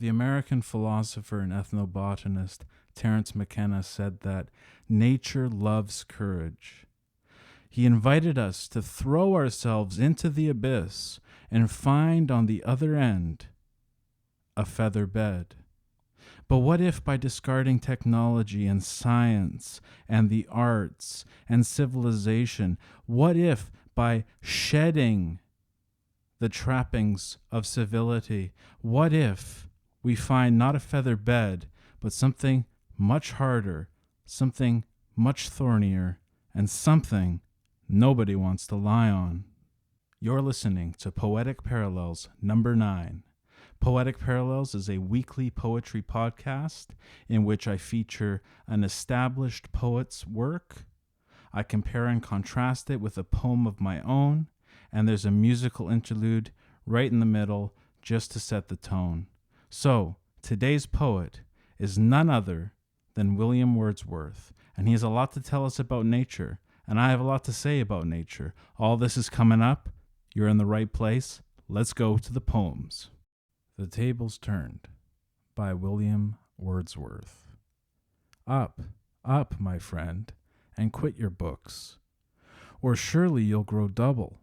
The American philosopher and ethnobotanist Terence McKenna said that nature loves courage. He invited us to throw ourselves into the abyss and find on the other end a feather bed. But what if by discarding technology and science and the arts and civilization, what if by shedding the trappings of civility, what if we find not a feather bed, but something much harder, something much thornier, and something nobody wants to lie on? You're listening to Poetic Parallels number 9. Poetic Parallels is a weekly poetry podcast in which I feature an established poet's work. I compare and contrast it with a poem of my own, and there's a musical interlude right in the middle just to set the tone. So, today's poet is none other than William Wordsworth, and he has a lot to tell us about nature, and I have a lot to say about nature. All this is coming up. You're in the right place. Let's go to the poems. The Tables Turned by William Wordsworth. Up, up, my friend, and quit your books, or surely you'll grow double.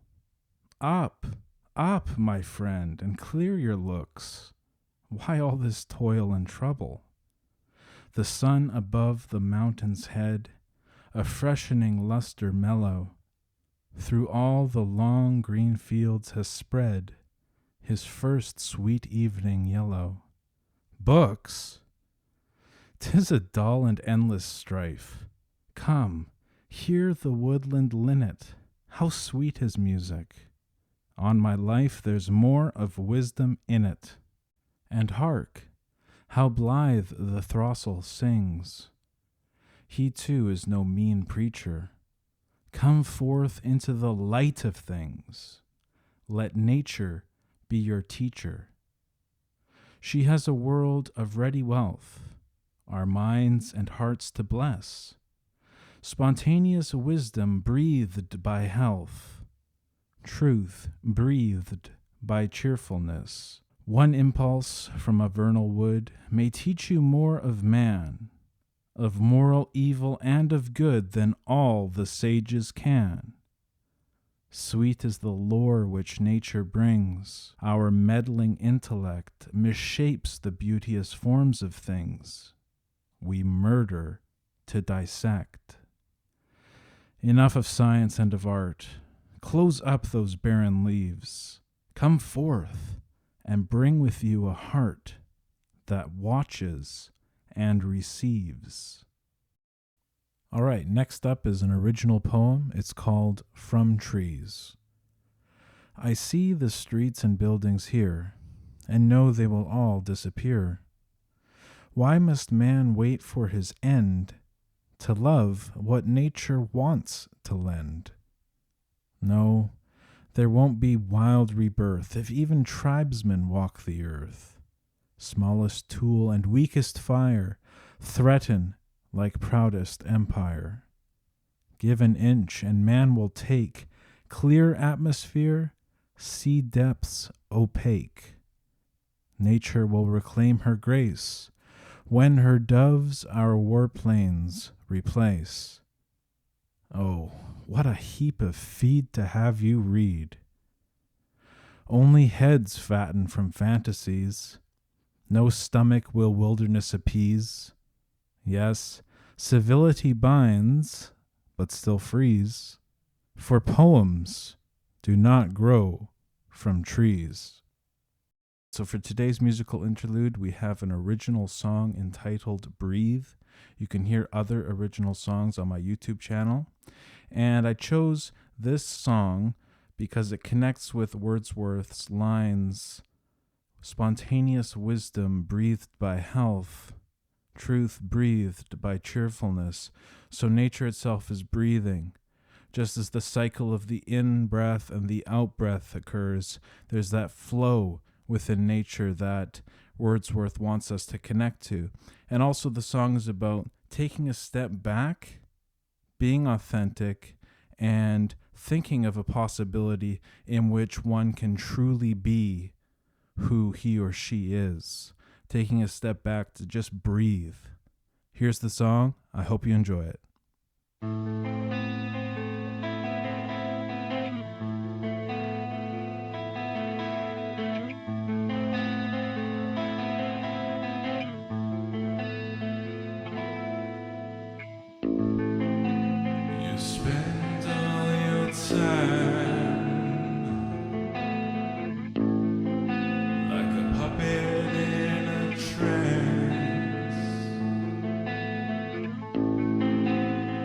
Up, up, my friend, and clear your looks. Why all this toil and trouble? The sun above the mountain's head, a freshening luster mellow, through all the long green fields has spread his first sweet evening yellow. Books! 'Tis a dull and endless strife. Come, hear the woodland linnet, how sweet his music. On my life there's more of wisdom in it. And hark, how blithe the throstle sings. He too is no mean preacher. Come forth into the light of things. Let nature be your teacher. She has a world of ready wealth, our minds and hearts to bless. Spontaneous wisdom breathed by health, truth breathed by cheerfulness. One impulse from a vernal wood may teach you more of man, of moral evil and of good than all the sages can. Sweet is the lore which nature brings. Our meddling intellect misshapes the beauteous forms of things. We murder to dissect. Enough of science and of art. Close up those barren leaves. Come forth and bring with you a heart that watches and receives. All right, next up is an original poem. It's called From Trees. I see the streets and buildings here, and know they will all disappear. Why must man wait for his end to love what nature wants to lend? No, there won't be wild rebirth if even tribesmen walk the earth. Smallest tool and weakest fire threaten like proudest empire. Give an inch and man will take clear atmosphere, sea depths opaque. Nature will reclaim her grace when her doves our warplanes replace. Oh, what a heap of feed to have you read. Only heads fatten from fantasies. No stomach will wilderness appease. Yes, civility binds, but still frees. For poems do not grow from trees. So for today's musical interlude, we have an original song entitled Breathe. You can hear other original songs on my YouTube channel. And I chose this song because it connects with Wordsworth's lines, spontaneous wisdom breathed by health, truth breathed by cheerfulness. So nature itself is breathing. Just as the cycle of the in-breath and the out-breath occurs, there's that flow within nature that Wordsworth wants us to connect to. And also the song is about taking a step back, being authentic, and thinking of a possibility in which one can truly be who he or she is. taking a step back to just breathe. Here's the song. I hope you enjoy it. You spend all your time like a puppet in a trance,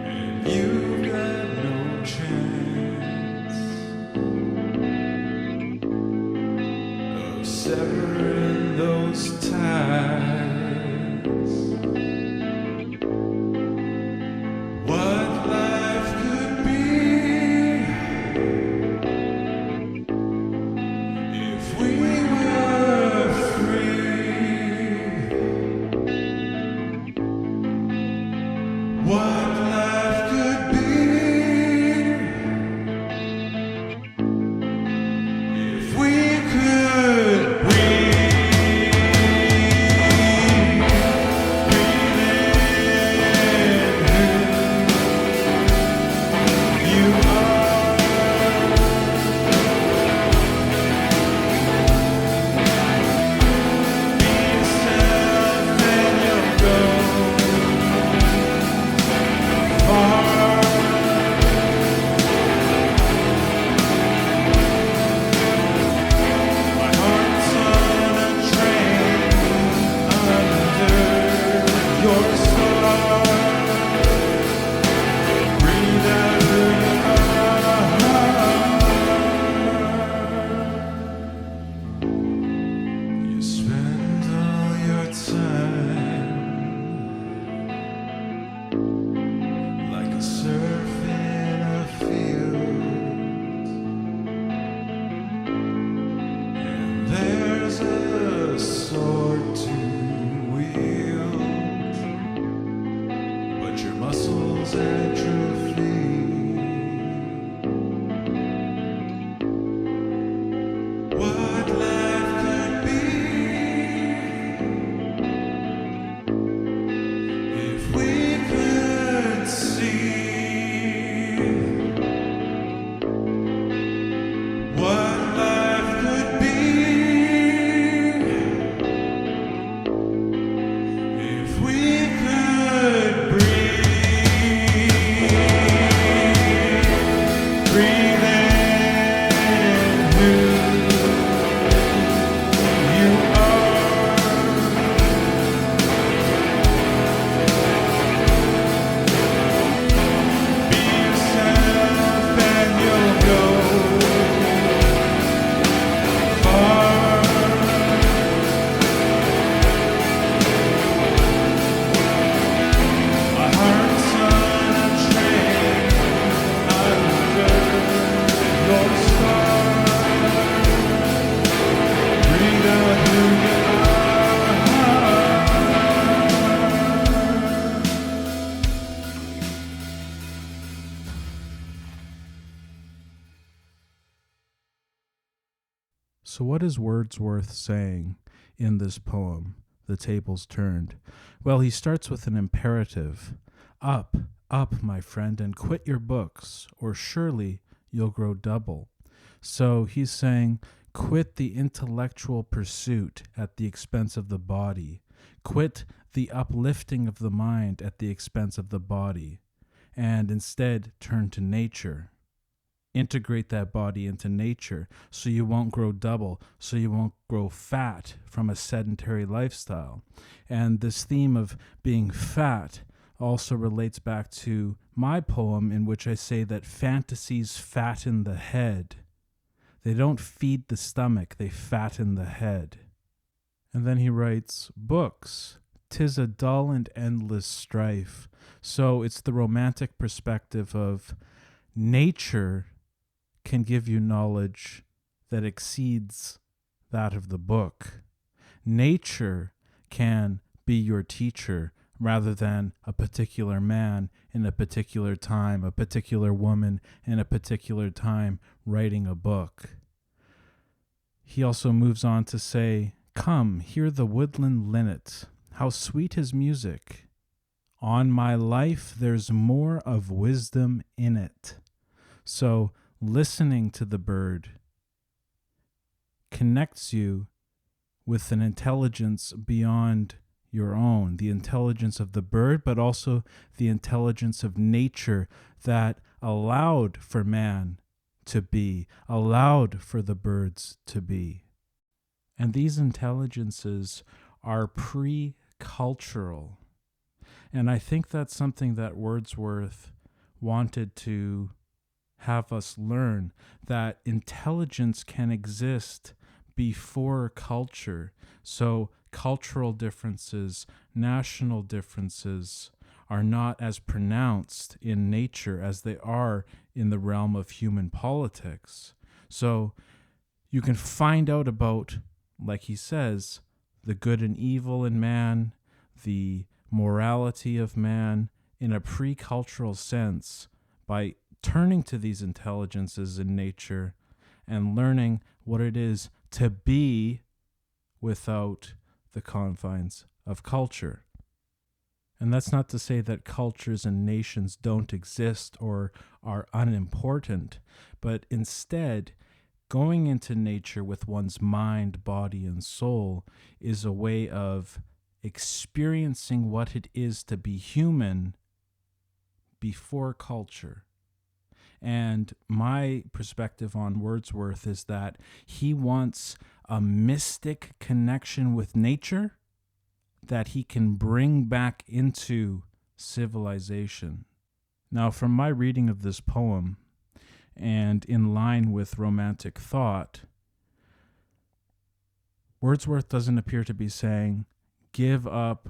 and you've got no chance of severing those ties. What life could be if we were free. What life could be if we could breathe. Breathe in who you are. Be yourself and you'll go far. My heart's on a train under your star. Breathe out who you are. You spend all your time like a surf in a field, and there's a sword to wield, but your muscles atrophy. What life could be if we could see. What life could be if we could breathe. Breathe in who you are. Be yourself and you'll go far. My heart's on a train under your star. Breathe out who you are. So what is Wordsworth saying in this poem, The Tables Turned? Well, he starts with an imperative. Up, up, my friend, and quit your books, or surely you'll grow double. So he's saying, quit the intellectual pursuit at the expense of the body. Quit the uplifting of the mind at the expense of the body, and instead turn to nature. Integrate that body into nature so you won't grow double, so you won't grow fat from a sedentary lifestyle. And this theme of being fat also relates back to my poem, in which I say that fantasies fatten the head. They don't feed the stomach, they fatten the head. And then he writes, books, 'tis a dull and endless strife. So it's the romantic perspective of nature can give you knowledge that exceeds that of the book. Nature can be your teacher rather than a particular man in a particular time, a particular woman in a particular time writing a book. He also moves on to say, Come, hear the woodland linnet, how sweet his music. On my life, there's more of wisdom in it. So, listening to the bird connects you with an intelligence beyond your own, the intelligence of the bird, but also the intelligence of nature that allowed for man to be, allowed for the birds to be. And these intelligences are pre-cultural. And I think that's something that Wordsworth wanted to have us learn, that intelligence can exist before culture. So cultural differences, national differences are not as pronounced in nature as they are in the realm of human politics. So you can find out about, like he says, the good and evil in man, the morality of man in a pre-cultural sense by turning to these intelligences in nature and learning what it is to be without the confines of culture. And that's not to say that cultures and nations don't exist or are unimportant, but instead, going into nature with one's mind, body, and soul is a way of experiencing what it is to be human before culture. And my perspective on Wordsworth is that he wants a mystic connection with nature that he can bring back into civilization. Now, from my reading of this poem, and in line with romantic thought, Wordsworth doesn't appear to be saying, give up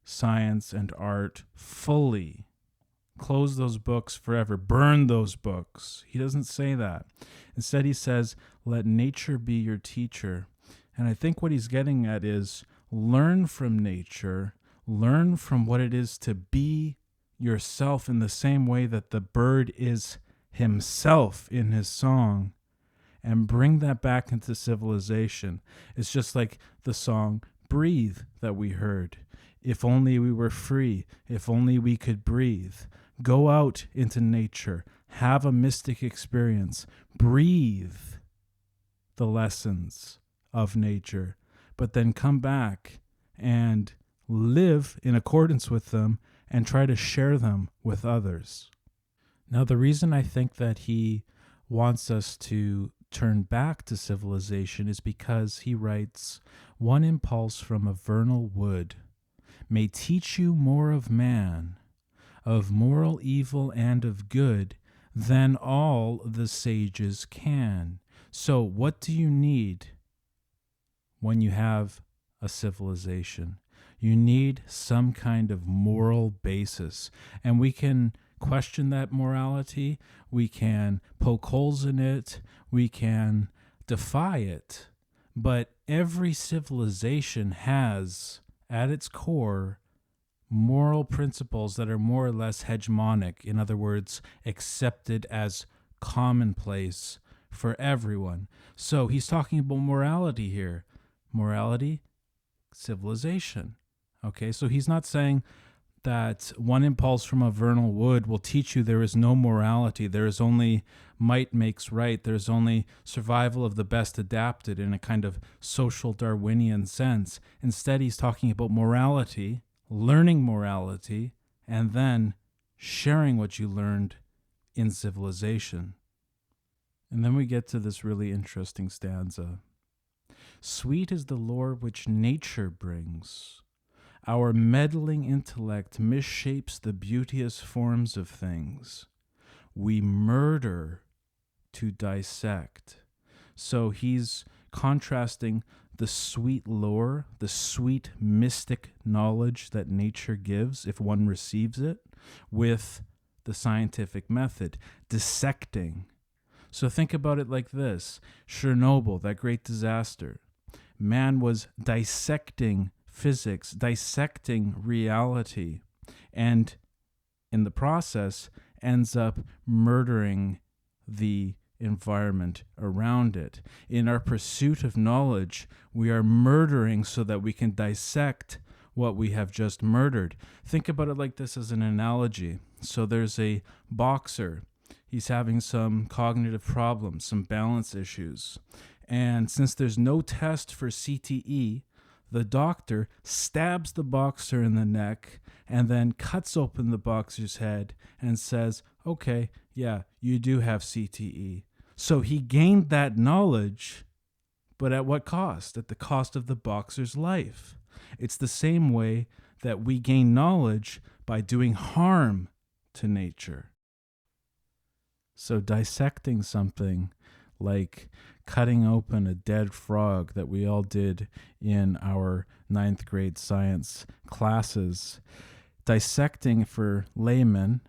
science and art fully. Close those books forever. Burn those books. He doesn't say that. Instead, he says, let nature be your teacher. And I think what he's getting at is learn from nature, learn from what it is to be yourself in the same way that the bird is himself in his song, and bring that back into civilization. It's just like the song Breathe that we heard. If only we were free, if only we could breathe. Go out into nature, have a mystic experience, breathe the lessons of nature, but then come back and live in accordance with them and try to share them with others. Now, the reason I think that he wants us to turn back to civilization is because he writes, one impulse from a vernal wood may teach you more of man, of moral evil and of good, than all the sages can. So what do you need when you have a civilization? You need some kind of moral basis. And we can question that morality. We can poke holes in it. We can defy it. But every civilization has, at its core, moral principles that are more or less hegemonic. In other words, accepted as commonplace for everyone. So he's talking about morality here. Morality, civilization. Okay, so he's not saying that one impulse from a vernal wood will teach you there is no morality. There is only might makes right. There's only survival of the best adapted in a kind of social Darwinian sense. Instead, he's talking about morality, learning morality, and then sharing what you learned in civilization. And then we get to this really interesting stanza. Sweet is the lore which nature brings. Our meddling intellect misshapes the beauteous forms of things. We murder to dissect. So he's contrasting the sweet lore, the sweet mystic knowledge that nature gives if one receives it, with the scientific method, dissecting. So think about it like this. Chernobyl, that great disaster. Man was dissecting physics, dissecting reality, and in the process ends up murdering the environment around it. In our pursuit of knowledge, we are murdering so that we can dissect what we have just murdered. Think about it like this as an analogy. So there's a boxer. He's having some cognitive problems, some balance issues. And since there's no test for CTE, the doctor stabs the boxer in the neck and then cuts open the boxer's head and says, okay, yeah, you do have CTE. So he gained that knowledge, but at what cost? At the cost of the boxer's life. It's the same way that we gain knowledge by doing harm to nature. So dissecting something like cutting open a dead frog that we all did in our 9th grade science classes, dissecting for laymen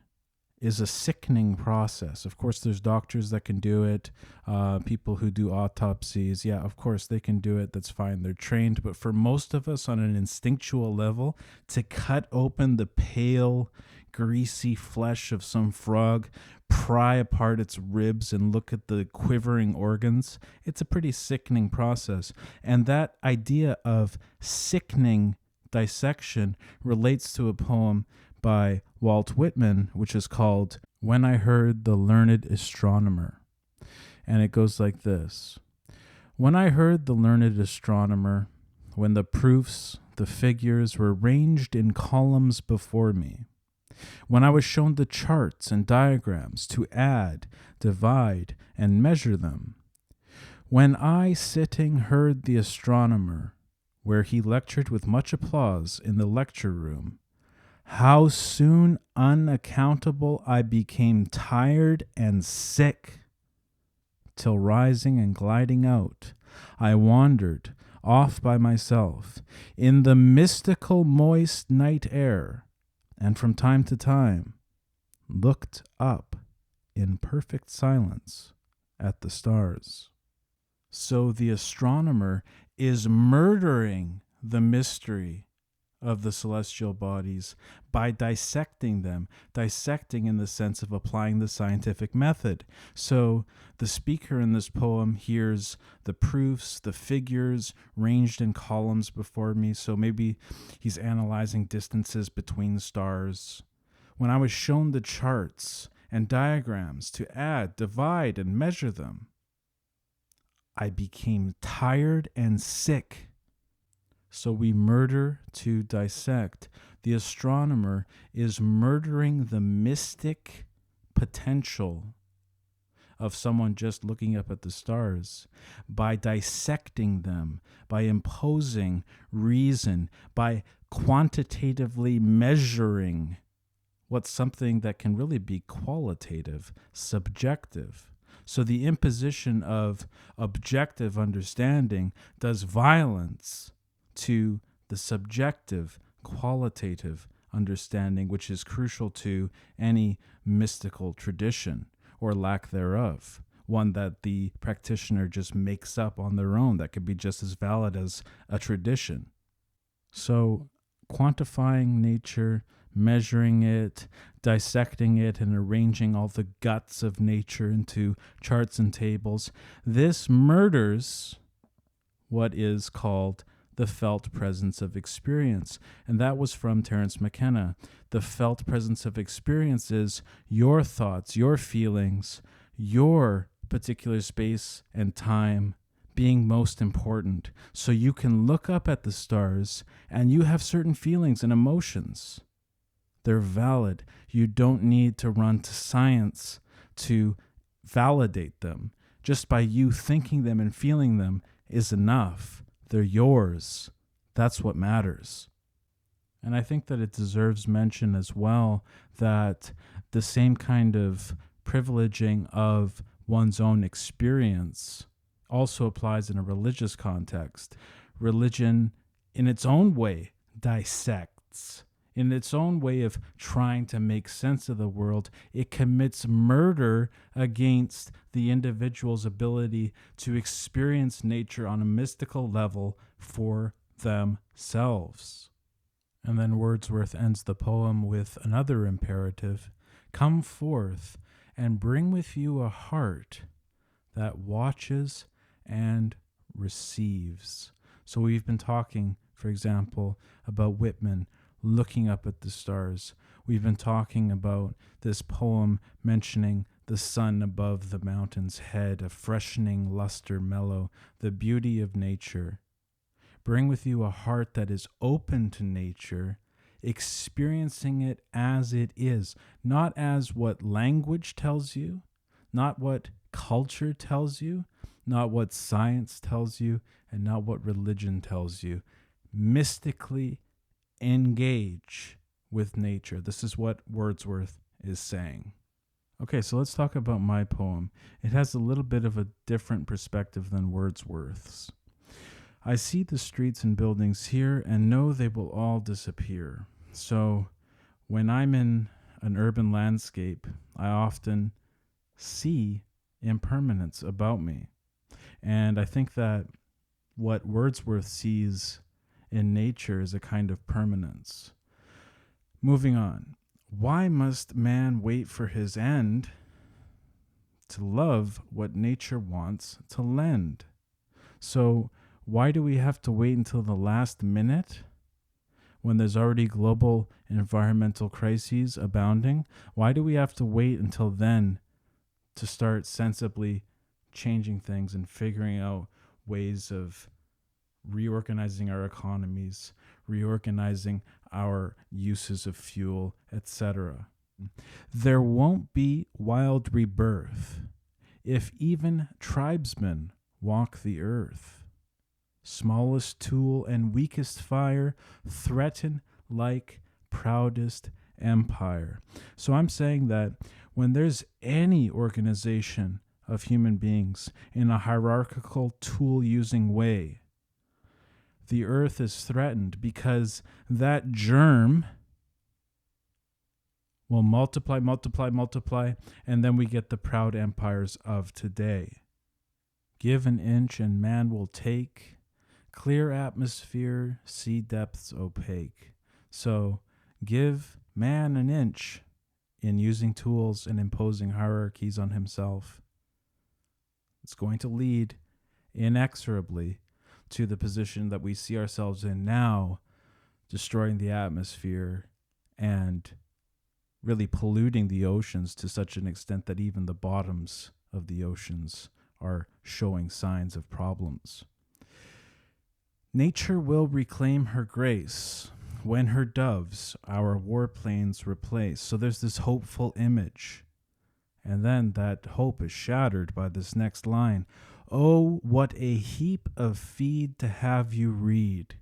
is a sickening process. Of course, there's doctors that can do it, people who do autopsies. Yeah, of course, they can do it. That's fine. They're trained. But for most of us on an instinctual level, to cut open the pale, greasy flesh of some frog, pry apart its ribs and look at the quivering organs, it's a pretty sickening process. And that idea of sickening dissection relates to a poem by Walt Whitman, which is called When I Heard the Learned Astronomer. And it goes like this. When I heard the learned astronomer, when the proofs, the figures were ranged in columns before me, when I was shown the charts and diagrams to add, divide, and measure them, when I sitting heard the astronomer, where he lectured with much applause in the lecture room, how soon unaccountable I became tired and sick, till rising and gliding out, I wandered off by myself in the mystical moist night air, and from time to time looked up in perfect silence at the stars. So the astronomer is murdering the mystery of the celestial bodies by dissecting them, dissecting in the sense of applying the scientific method. So the speaker in this poem hears the proofs, the figures ranged in columns before me. So maybe he's analyzing distances between stars. When I was shown the charts and diagrams to add, divide, and measure them, I became tired and sick. So we murder to dissect. The astronomer is murdering the mystic potential of someone just looking up at the stars by dissecting them, by imposing reason, by quantitatively measuring what's something that can really be qualitative, subjective. So the imposition of objective understanding does violence to the subjective, qualitative understanding, which is crucial to any mystical tradition or lack thereof, one that the practitioner just makes up on their own that could be just as valid as a tradition. So quantifying nature, measuring it, dissecting it, and arranging all the guts of nature into charts and tables, this murders what is called the felt presence of experience. And that was from Terence McKenna. The felt presence of experience is your thoughts, your feelings, your particular space and time being most important. So you can look up at the stars and you have certain feelings and emotions. They're valid. You don't need to run to science to validate them. Just by you thinking them and feeling them is enough. They're yours. That's what matters. And I think that it deserves mention as well that the same kind of privileging of one's own experience also applies in a religious context. Religion, in its own way, dissects. In its own way of trying to make sense of the world, it commits murder against the individual's ability to experience nature on a mystical level for themselves. And then Wordsworth ends the poem with another imperative: come forth and bring with you a heart that watches and receives. So we've been talking, for example, about Whitman looking up at the stars. We've been talking about this poem mentioning the sun above the mountain's head, a freshening luster mellow, the beauty of nature. Bring with you a heart that is open to nature, experiencing it as it is, not as what language tells you, not what culture tells you, not what science tells you, and not what religion tells you. Mystically engage with nature. This is what Wordsworth is saying. Okay, so let's talk about my poem. It has a little bit of a different perspective than Wordsworth's. I see the streets and buildings here and know they will all disappear. So when I'm in an urban landscape, I often see impermanence about me. And I think that what Wordsworth sees in nature is a kind of permanence. Moving on. Why must man wait for his end to love what nature wants to lend? So why do we have to wait until the last minute when there's already global environmental crises abounding? Why do we have to wait until then to start sensibly changing things and figuring out ways of reorganizing our economies, reorganizing our uses of fuel, etc.? There won't be wild rebirth if even tribesmen walk the earth. Smallest tool and weakest fire threaten like proudest empire. So I'm saying that when there's any organization of human beings in a hierarchical tool-using way, the earth is threatened because that germ will multiply, and then we get the proud empires of today. Give an inch and man will take. Clear atmosphere, sea depths opaque. So give man an inch in using tools and imposing hierarchies on himself. It's going to lead inexorably to the position that we see ourselves in now, destroying the atmosphere and really polluting the oceans to such an extent that even the bottoms of the oceans are showing signs of problems. Nature will reclaim her grace when her doves our warplanes replace. So there's this hopeful image. And then that hope is shattered by this next line. Oh, what a heap of feed to have you read.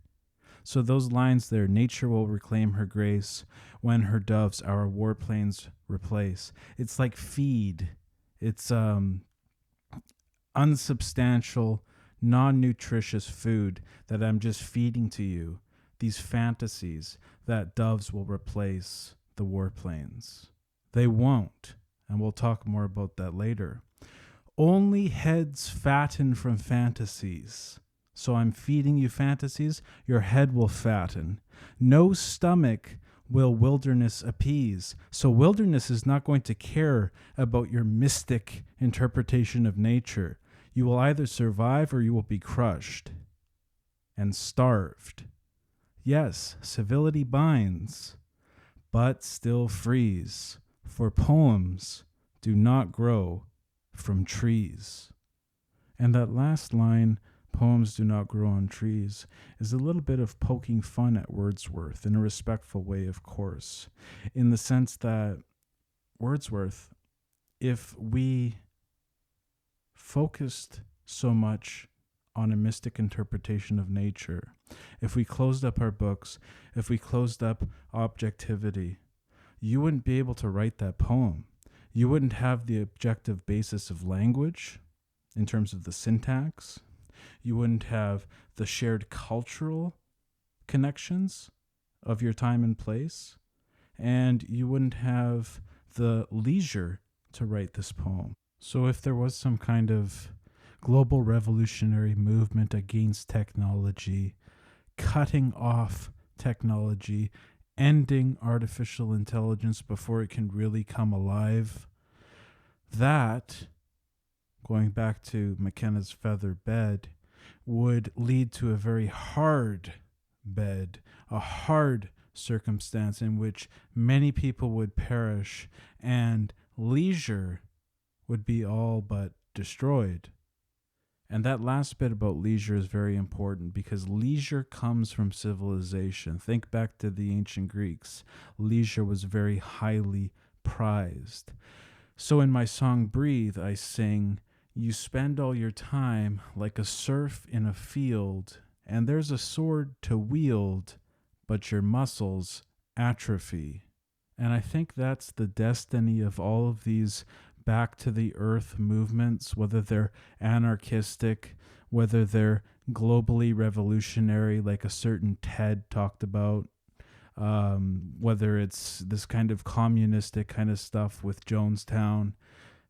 So those lines there, nature will reclaim her grace when her doves our warplanes replace. It's like feed. It's unsubstantial, non-nutritious food that I'm just feeding to you, these fantasies that doves will replace the warplanes. They won't, and we'll talk more about that later. Only heads fatten from fantasies. So I'm feeding you fantasies, your head will fatten. No stomach will wilderness appease. So wilderness is not going to care about your mystic interpretation of nature. You will either survive or you will be crushed and starved. Yes, civility binds, but still frees, for poems do not grow from trees. And that last line, poems do not grow on trees, is a little bit of poking fun at Wordsworth in a respectful way, of course, in the sense that Wordsworth, if we focused so much on a mystic interpretation of nature, if we closed up our books, if we closed up objectivity, you wouldn't be able to write that poem. You wouldn't have the objective basis of language in terms of the syntax. You wouldn't have the shared cultural connections of your time and place. And you wouldn't have the leisure to write this poem. So if there was some kind of global revolutionary movement against technology, cutting off technology, ending artificial intelligence before it can really come alive, that going back to McKenna's feather bed, would lead to a very hard bed, a hard circumstance in which many people would perish and leisure would be all but destroyed. And that last bit about leisure is very important because leisure comes from civilization. Think back to the ancient Greeks. Leisure was very highly prized. So in my song Breathe, I sing, you spend all your time like a serf in a field, and there's a sword to wield, but your muscles atrophy. And I think that's the destiny of all of these back to the earth movements, whether they're anarchistic, whether they're globally revolutionary, like a certain TED talked about, whether it's this kind of communistic kind of stuff with Jonestown.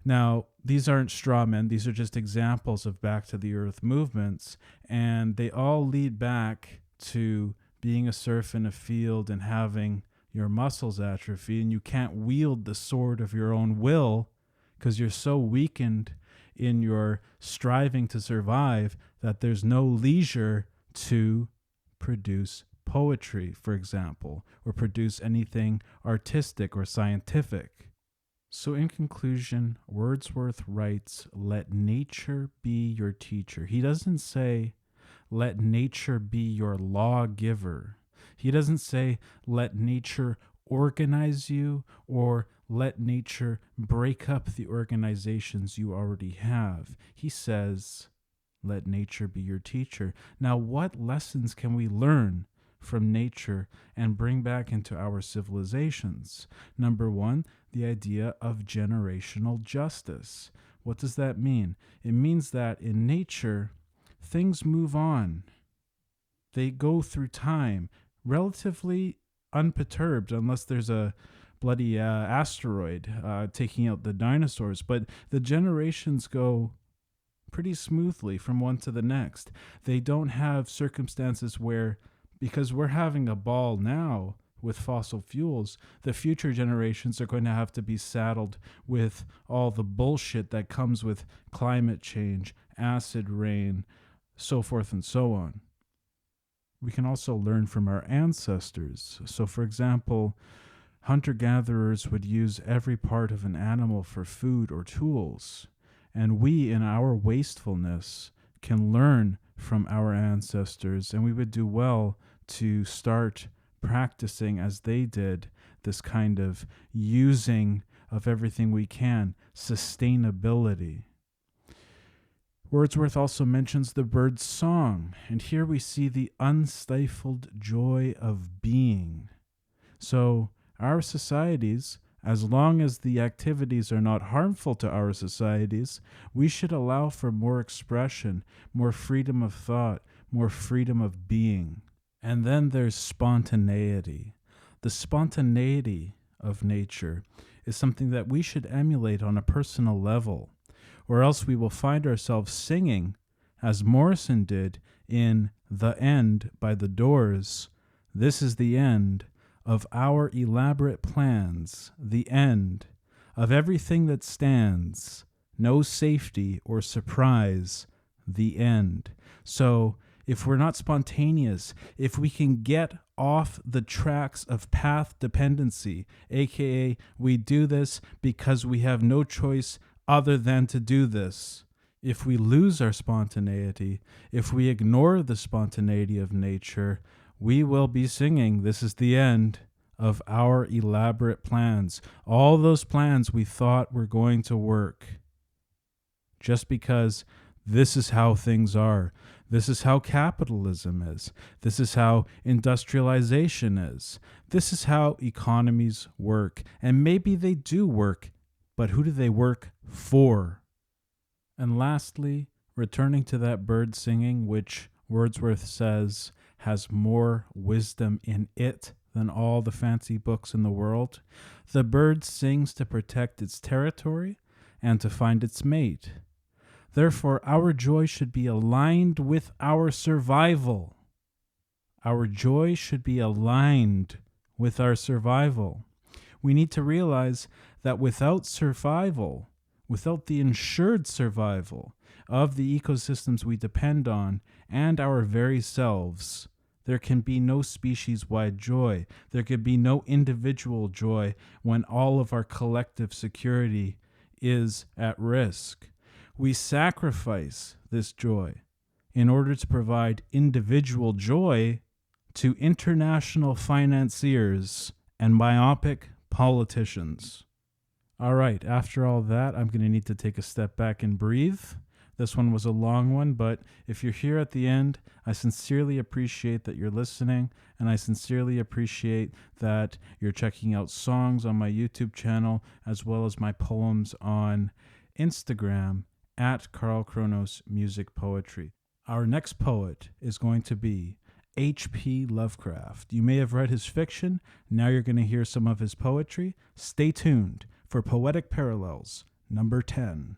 Now, these aren't straw men. These are just examples of back to the earth movements, and they all lead back to being a serf in a field and having your muscles atrophy, and you can't wield the sword of your own will because you're so weakened in your striving to survive that there's no leisure to produce poetry, for example, or produce anything artistic or scientific. So in conclusion, Wordsworth writes, let nature be your teacher. He doesn't say, let nature be your lawgiver. He doesn't say, let nature organize you or let nature break up the organizations you already have. He says, let nature be your teacher. Now, what lessons can we learn from nature and bring back into our civilizations? Number one, the idea of generational justice. What does that mean? It means that in nature, things move on. They go through time relatively unperturbed, unless there's a bloody asteroid taking out the dinosaurs. But the generations go pretty smoothly from one to the next. They don't have circumstances where, because we're having a ball now with fossil fuels, the future generations are going to have to be saddled with all the bullshit that comes with climate change, acid rain, so forth and so on. We can also learn from our ancestors. So, for example, hunter-gatherers would use every part of an animal for food or tools. And we, in our wastefulness, can learn from our ancestors, and we would do well to start practicing as they did this kind of using of everything we can, sustainability. Wordsworth also mentions the bird's song, and here we see the unstifled joy of being. So our societies, as long as the activities are not harmful to our societies, we should allow for more expression, more freedom of thought, more freedom of being. And then there's spontaneity. The spontaneity of nature is something that we should emulate on a personal level, or else we will find ourselves singing, as Morrison did in The End by The Doors, this is the end of our elaborate plans, the end of everything that stands, no safety or surprise, the end. So if we're not spontaneous, if we can get off the tracks of path dependency, aka we do this because we have no choice other than to do this, if we lose our spontaneity, if we ignore the spontaneity of nature, we will be singing, this is the end of our elaborate plans. All those plans we thought were going to work. Just because this is how things are. This is how capitalism is. This is how industrialization is. This is how economies work. And maybe they do work, but who do they work for? And lastly, returning to that bird singing, which Wordsworth says has more wisdom in it than all the fancy books in the world, the bird sings to protect its territory and to find its mate. Therefore, our joy should be aligned with our survival. Our joy should be aligned with our survival. We need to realize that without survival, without the ensured survival of the ecosystems we depend on and our very selves, there can be no species-wide joy. There can be no individual joy when all of our collective security is at risk. We sacrifice this joy in order to provide individual joy to international financiers and myopic politicians. All right, after all that, I'm going to need to take a step back and breathe. This one was a long one, but if you're here at the end, I sincerely appreciate that you're listening, and I sincerely appreciate that you're checking out songs on my YouTube channel, as well as my poems on Instagram at Carl Chronos Music Poetry. Our next poet is going to be H.P. Lovecraft. You may have read his fiction. Now you're going to hear some of his poetry. Stay tuned for Poetic Parallels, number 10.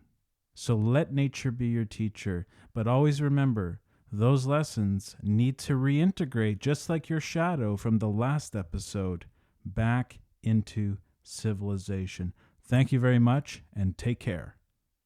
So let nature be your teacher, but always remember, those lessons need to reintegrate, just like your shadow from the last episode, back into civilization. Thank you very much, and take care.